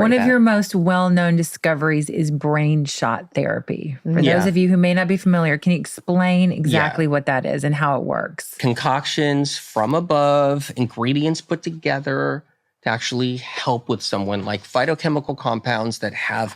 One of your most well-known discoveries is brain shot therapy. For those of you who may not be familiar, can you explain exactly what that is and how it works? Concoctions from above, ingredients put together to actually help with someone, like phytochemical compounds that have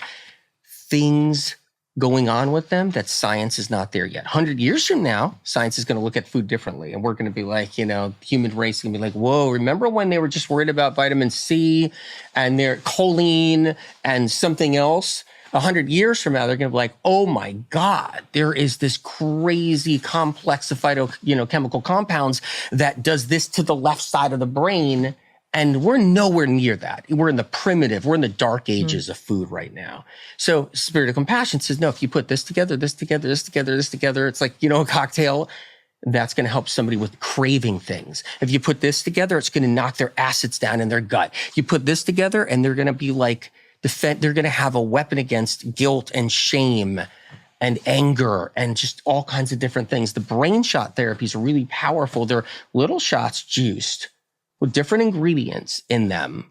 things going on with them that science is not there yet. 100 years from now, science is going to look at food differently. And we're going to be like, the human race is going to be like, whoa, remember when they were just worried about vitamin C and their choline and something else? 100 years from now, they're going to be like, oh my God, there is this crazy complex of chemical compounds that does this to the left side of the brain. And we're nowhere near that. We're in the dark ages of food right now. So Spirit of Compassion says, no, if you put this together, this together, this together, this together, it's like, a cocktail that's going to help somebody with craving things. If you put this together, it's going to knock their acids down in their gut. You put this together and they're going to be like, they're going to have a weapon against guilt and shame and anger and just all kinds of different things. The brain shot therapies are really powerful. They're little shots juiced with different ingredients in them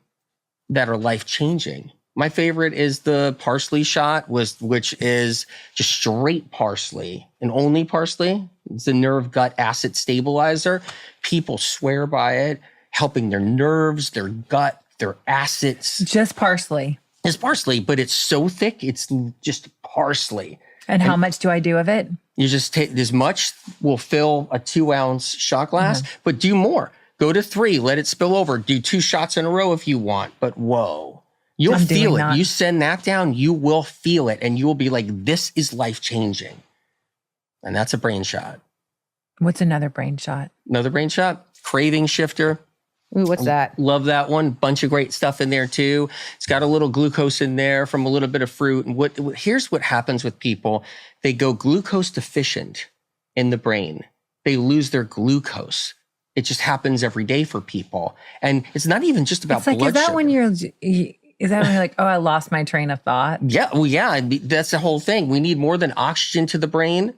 that are life-changing. My favorite is the parsley shot, which is just straight parsley and only parsley. It's a nerve gut acid stabilizer. People swear by it, helping their nerves, their gut, their acids. Just parsley. It's parsley, but it's so thick, it's just parsley. And how much do I do of it? You just take as much, will fill a 2-ounce shot glass, but do more. Go to 3, let it spill over. Do 2 shots in a row if you want, but whoa. You'll feel it. You send that down, you will feel it, and you will be like, this is life-changing. And that's a brain shot. What's another brain shot? Another brain shot? Craving shifter. Ooh, what's that? Love that one. Bunch of great stuff in there too. It's got a little glucose in there from a little bit of fruit. And here's what happens with people. They go glucose deficient in the brain. They lose their glucose. It just happens every day for people. And it's not even just about blood sugar. Is that when you're like, oh, I lost my train of thought? Yeah. Well, yeah. That's the whole thing. We need more than oxygen to the brain.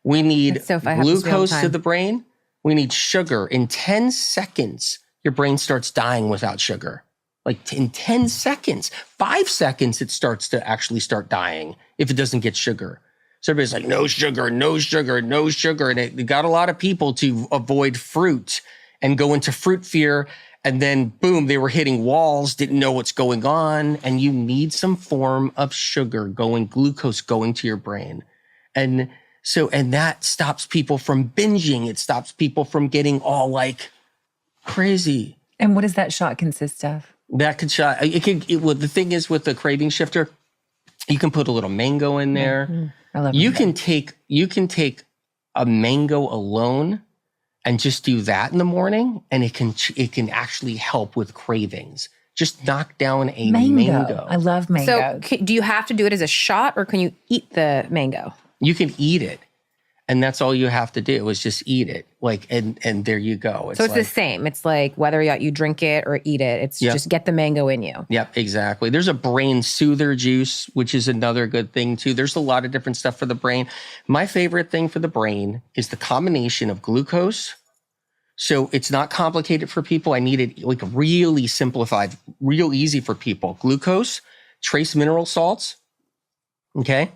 We need glucose to the brain. We need sugar. In 10 seconds, your brain starts dying without sugar. Like in 10 seconds, 5 seconds, it starts to actually start dying if it doesn't get sugar. So everybody's like, no sugar, no sugar, no sugar. And it got a lot of people to avoid fruit and go into fruit fear. And then boom, they were hitting walls, didn't know what's going on. And you need some form of sugar glucose going to your brain. And that stops people from binging. It stops people from getting all like crazy. And what does that shot consist of? The thing is with the craving shifter, you can put a little mango in there. Mm-hmm. I love you can take a mango alone and just do that in the morning, and it can actually help with cravings. Just knock down a mango. I love mango. So do you have to do it as a shot, or can you eat the mango? You can eat it. And that's all you have to do is just eat it. And there you go. So it's the same. It's like whether you drink it or eat it, it's just get the mango in you. Yep, exactly. There's a brain soother juice, which is another good thing too. There's a lot of different stuff for the brain. My favorite thing for the brain is the combination of glucose. So it's not complicated for people. I need it like really simplified, real easy for people. Glucose, trace mineral salts, okay?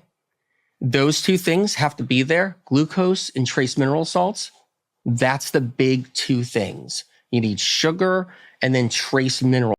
Those 2 things have to be there, glucose and trace mineral salts. That's the big 2 things. You need sugar and then trace mineral